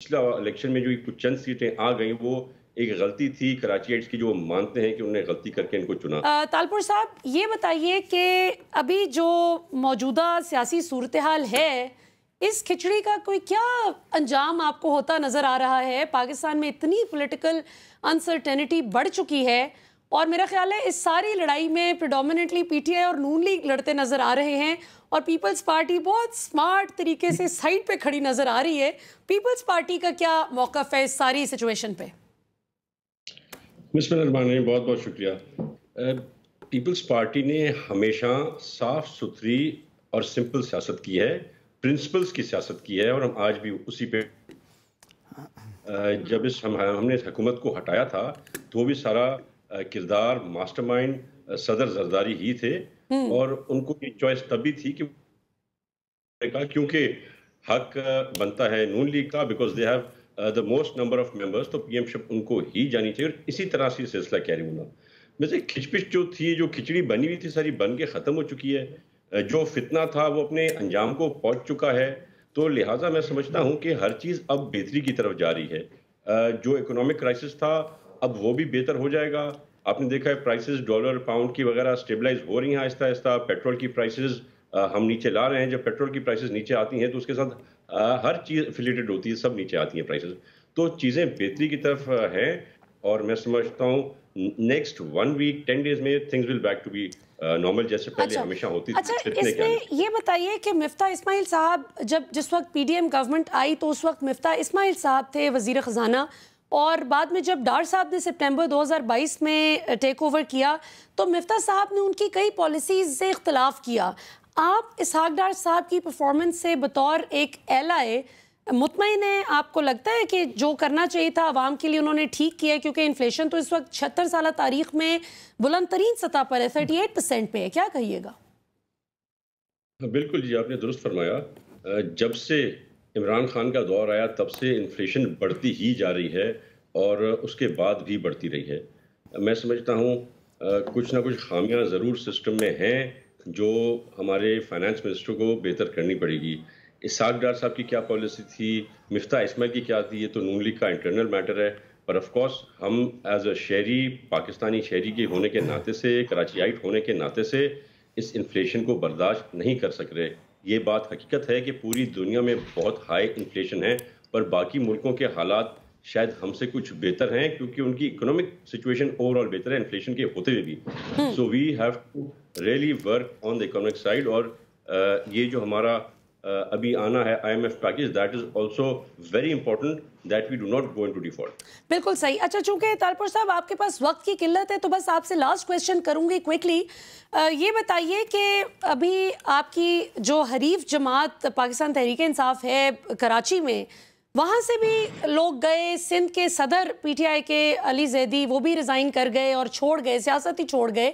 पिछला इलेक्शन में जो कुछ चंद सीटें आ गई वो एक गलती थी कराचीइट्स की, जो मानते हैं कि उन्होंने गलती करके इनको चुना। तालपुर साहब, ये बताइए कि अभी जो मौजूदा सियासी सूरत हाल है, इस खिचड़ी का कोई क्या अंजाम आपको होता नजर आ रहा है? पाकिस्तान में इतनी पॉलिटिकल अनसर्टेनिटी बढ़ चुकी है और मेरा ख्याल है इस सारी लड़ाई में प्रेडोमिनेटली पीटीआई और नून लीग लड़ते नजर आ रहे हैं और पीपल्स पार्टी बहुत स्मार्ट तरीके से साइड पे खड़ी नजर आ रही है। पीपल्स पार्टी का क्या मौक़िफ़ है इस सारी सिचुएशन पे? बिस्मिल्लाह, बहुत बहुत शुक्रिया। पीपल्स पार्टी ने हमेशा साफ सुथरी और सिंपल सियासत की है, प्रिंसिपल्स की सियासत की है और हम आज भी उसी पे जब हमने इस हुकूमत को हटाया था तो भी सारा किरदार मास्टरमाइंड सदर जरदारी ही थे और उनको ये चॉइस तभी थी कि क्योंकि हक बनता है नून लीग का, because they have the most number of members, तो पीएमशिप उनको ही जानी चाहिए और इसी तरह से सिलसिला कैरी होना। वैसे खिचपिच जो थी, जो खिचड़ी बनी हुई थी, सारी बन के ख़त्म हो चुकी है। जो फितना था वो अपने अंजाम को पहुंच चुका है, तो लिहाजा मैं समझता हूं कि हर चीज़ अब बेहतरी की तरफ जा रही है। जो इकोनॉमिक क्राइसिस था अब वो भी बेहतर हो जाएगा। आपने देखा है प्राइसेस डॉलर पाउंड की वगैरह स्टेबलाइज हो रही हैं आहिस्ता आहिस्ता। पेट्रोल की प्राइसेस हम नीचे ला रहे हैं। जब पेट्रोल की प्राइसेस नीचे आती हैं तो उसके साथ हर चीज़ एफिलिएटेड होती है, सब नीचे आती हैं प्राइसेस, तो चीज़ें बेहतरी की तरफ हैं और मैं समझता हूँ नेक्स्ट 1 वीक 10 डेज में things will back to be normal, जैसे पहले हमेशा होती थी। इसमें ये बताइए कि मिफ्ता इस्माइल साहब जिस वक्त पीडीएम गवर्नमेंट आई तो उस वक्त मिफ्ता इस्माइल साहब थे वजीर ख़जाना और बाद में जब डार साहब ने सितंबर 2022 में टेक ओवर किया तो मिफ्ता साहब ने उनकी कई पॉलिसीज़ से इख्तलाफ किया। आप इसहाक डार साहब की परफॉर्मेंस से बतौर एक एलआई मुतमईन है? आपको लगता है कि जो करना चाहिए था आवाम के लिए उन्होंने ठीक किया है? क्योंकि इन्फ्लेशन तो इस वक्त 76 साल तारीख में बुलंद तरीन सतह पर है, 38% पे है, क्या कहिएगा? बिल्कुल जी, आपने दुरुस्त फरमाया। जब से इमरान खान का दौर आया तब से इन्फ्लेशन बढ़ती ही जा रही है और उसके बाद भी बढ़ती रही है। मैं समझता हूँ कुछ ना कुछ खामियां ज़रूर सिस्टम में हैं जो हमारे फाइनेंस मिनिस्टर को बेहतर करनी पड़ेगी। इसहाक डार साहब की क्या पॉलिसी थी, मिफ्ता इस्माइल की क्या थी, ये तो नून लीग का इंटरनल मैटर है, पर ऑफ कोर्स हम एज अ शहरी, पाकिस्तानी शहरी के होने के नाते से, कराचीआइट होने के नाते से इस इन्फ्लेशन को बर्दाश्त नहीं कर सक रहे। ये बात हकीकत है कि पूरी दुनिया में बहुत हाई इन्फ्लेशन है, पर बाकी मुल्कों के हालात शायद हमसे कुछ बेहतर हैं क्योंकि उनकी इकोनॉमिक सिचुएशन ओवरऑल बेहतर है इन्फ्लेशन के होते हुए भी। So we have to really work on the economic side और ये जो हमारा अभी आना है IMF package, that is also very important that we do not go into default. बिल्कुल सही। अच्छा, चूंकि तालपुर साहब आपके पास वक्त की किल्लत है तो बस आपसे लास्ट क्वेश्चन करूंगी क्विकली। ये बताइए कि अभी आपकी जो हरीफ जमात पाकिस्तान तहरीक इंसाफ है कराची में, वहाँ से भी लोग गए, सिंध के सदर पीटीआई के अली जैदी वो भी रिज़ाइन कर गए और छोड़ गए, सियासत ही छोड़ गए,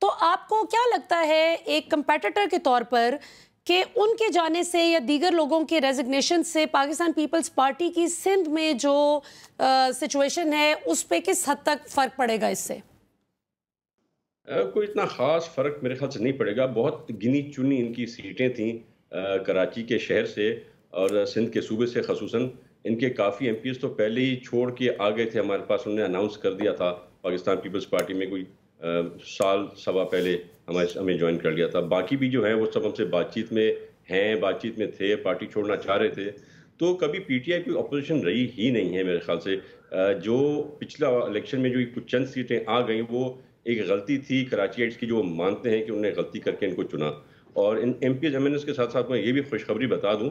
तो आपको क्या लगता है एक कंपेटिटर के तौर पर कि उनके जाने से या दीगर लोगों के रेजिग्नेशन से पाकिस्तान पीपल्स पार्टी की सिंध में जो सिचुएशन है उस पे किस हद तक फ़र्क पड़ेगा इससे? कोई इतना ख़ास फ़र्क मेरे ख्याल से नहीं पड़ेगा। बहुत गिनी चुनी इनकी सीटें थीं कराची के शहर से और सिंध के सूबे से ख़ुसूसन। इनके काफ़ी एमपीज़ तो पहले ही छोड़ के आ गए थे हमारे पास, उन्होंने अनाउंस कर दिया था पाकिस्तान पीपल्स पार्टी में कोई साल सवा पहले हमें ज्वाइन कर लिया था। बाकी भी जो है वो सब हमसे बातचीत में हैं, बातचीत में थे, पार्टी छोड़ना चाह रहे थे। तो कभी पीटीआई की अपोजिशन रही ही नहीं है मेरे ख्याल से। जो पिछला इलेक्शन में जो कुछ चंद सीटें आ गई वो एक गलती थी कराचीइट्स की, जो मानते हैं कि उन्होंने गलती करके इनको चुना। और इन एमपीज एमएनएस के साथ साथ मैं ये भी खुशखबरी बता दूं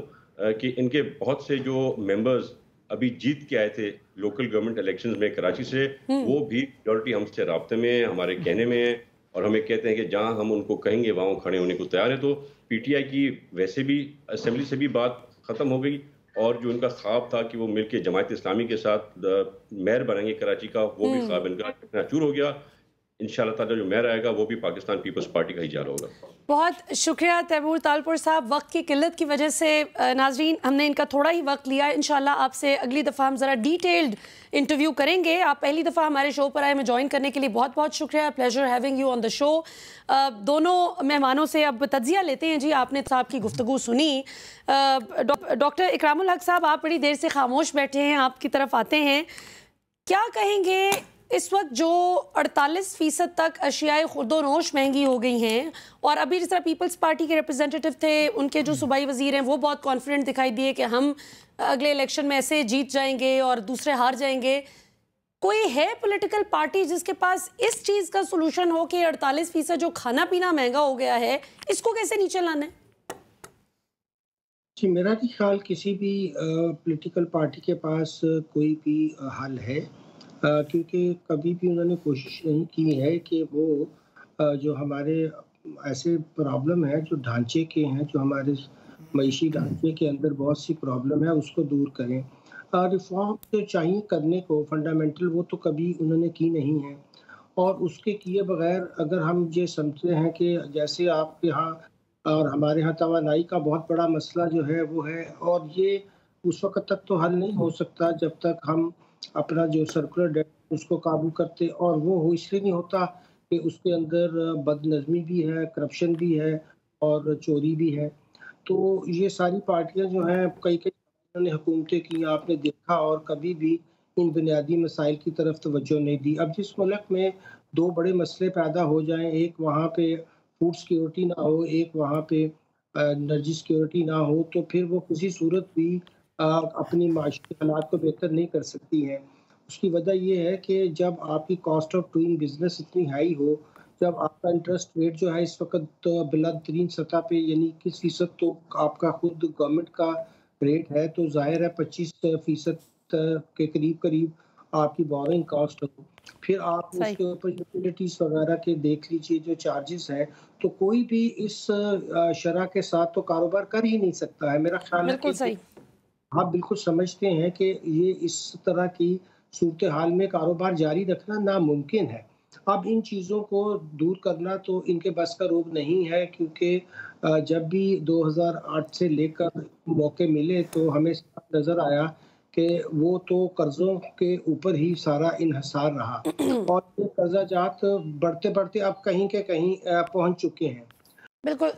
कि इनके बहुत से जो मेंबर्स अभी जीत के आए थे लोकल गवर्नमेंट इलेक्शंस में कराची से, वो भी मेजॉरिटी हमसे राब्ते में है, हमारे कहने में है और हमें कहते हैं कि जहां हम उनको कहेंगे वहां खड़े होने को तैयार है। तो पीटीआई की वैसे भी असेंबली से भी बात खत्म हो गई और जो उनका ख्वाब था कि वो मिलकर जमात इस्लामी के साथ मेयर बनेंगे कराची का, वो भी ख्वाब इनका चूर हो गया। इंशाल्लाह ताला जो मेयर आएगा वो भी पाकिस्तान पीपल्स पार्टी का ही जा रहा होगा। बहुत शुक्रिया तैमूर तालपुर साहब। वक्त की किल्लत की वजह से नाजरीन हमने इनका थोड़ा ही वक्त लिया। इंशाल्लाह आपसे अगली दफ़ा हम ज़रा डिटेल्ड इंटरव्यू करेंगे। आप पहली दफ़ा हमारे शो पर आए, हमें ज्वाइन करने के लिए बहुत बहुत शुक्रिया। Pleasure having you on the show. दोनों मेहमानों से अब तज्जिया लेते हैं जी। आपने साहब की गुफ्तगू सुनी। डॉक्टर इकरामुल हक साहब, आप बड़ी देर से खामोश बैठे हैं, आपकी तरफ आते हैं। क्या कहेंगे इस वक्त जो 48% तक अशियाए खुर्दोनोश महंगी हो गई हैं, और अभी जिस तरह पीपल्स पार्टी के रिप्रेजेंटेटिव थे, उनके जो सूबाई वजीर हैं वो बहुत कॉन्फिडेंट दिखाई दिए कि हम अगले इलेक्शन में ऐसे जीत जाएंगे और दूसरे हार जाएंगे। कोई है पॉलिटिकल पार्टी जिसके पास इस चीज़ का सोल्यूशन हो कि 48% जो खाना पीना महंगा हो गया है, इसको कैसे नीचे लाना है? जी, मेरा भी ख्याल किसी भी पॉलिटिकल पार्टी के पास कोई भी हल है, क्योंकि कभी भी उन्होंने कोशिश नहीं की है कि वो जो हमारे ऐसे प्रॉब्लम है जो ढांचे के हैं, जो हमारे मईशी ढांचे के अंदर बहुत सी प्रॉब्लम है, उसको दूर करें। रिफॉर्म जो चाहिए करने को फंडामेंटल, वो तो कभी उन्होंने की नहीं है, और उसके किए बगैर अगर हम ये समझते हैं कि जैसे आपके यहाँ और हमारे यहाँ तवानाई का बहुत बड़ा मसला जो है वो है, और ये उस वक़्त तक तो हल नहीं हो सकता जब तक हम अपना जो सर्कुलर डेट उसको काबू करते, और वो हो इसलिए नहीं होता कि उसके अंदर बदनज़मी भी है, करप्शन भी है और चोरी भी है। तो ये सारी पार्टियाँ जो हैं, कई-कई उन्होंने हुकूमतें की, आपने देखा, और कभी भी इन बुनियादी मसाइल की तरफ तवज्जो नहीं दी। अब जिस मुल्क में 2 बड़े मसले पैदा हो जाएँ, एक वहाँ पे फूड सिक्योरिटी ना हो, एक वहाँ पे एनर्जी सिक्योरिटी ना हो, तो फिर वो किसी सूरत भी अपनी माशी हालात को बेहतर नहीं कर सकती हैं। उसकी वजह ये है कि जब आपकी कॉस्ट ऑफ डूइंग बिज़नेस इतनी हाई हो, जब आपका इंटरेस्ट रेट जो है इस वक़्त तो बुलंद-तरीन सतह पे यानी 21% तो आपका खुद गवर्नमेंट का रेट है, तो ज़ाहिर है 25% के करीब-करीब आपकी बोरोइंग कॉस्ट हो। फिर आप सही। उसके ऊपर यूटिलिटीज़ वगैरह के देख लीजिए जो चार्जेस हैं, तो कोई भी इस शरह के साथ तो कारोबार कर ही नहीं सकता है। मेरा ख्याल है बिल्कुल कि सही। आप बिल्कुल समझते हैं कि ये इस तरह की सूरत-हाल में कारोबार जारी रखना नामुमकिन है। अब इन चीज़ों को दूर करना तो इनके बस का रोग नहीं है, क्योंकि जब भी 2008 से लेकर मौके मिले तो हमें साफ नज़र आया कि वो तो कर्ज़ों के ऊपर ही सारा इन्हिसार रहा, और ये कर्ज़ा जात बढ़ते-बढ़ते अब कहीं के कहीं पहुँच चुके हैं। बिल्कुल।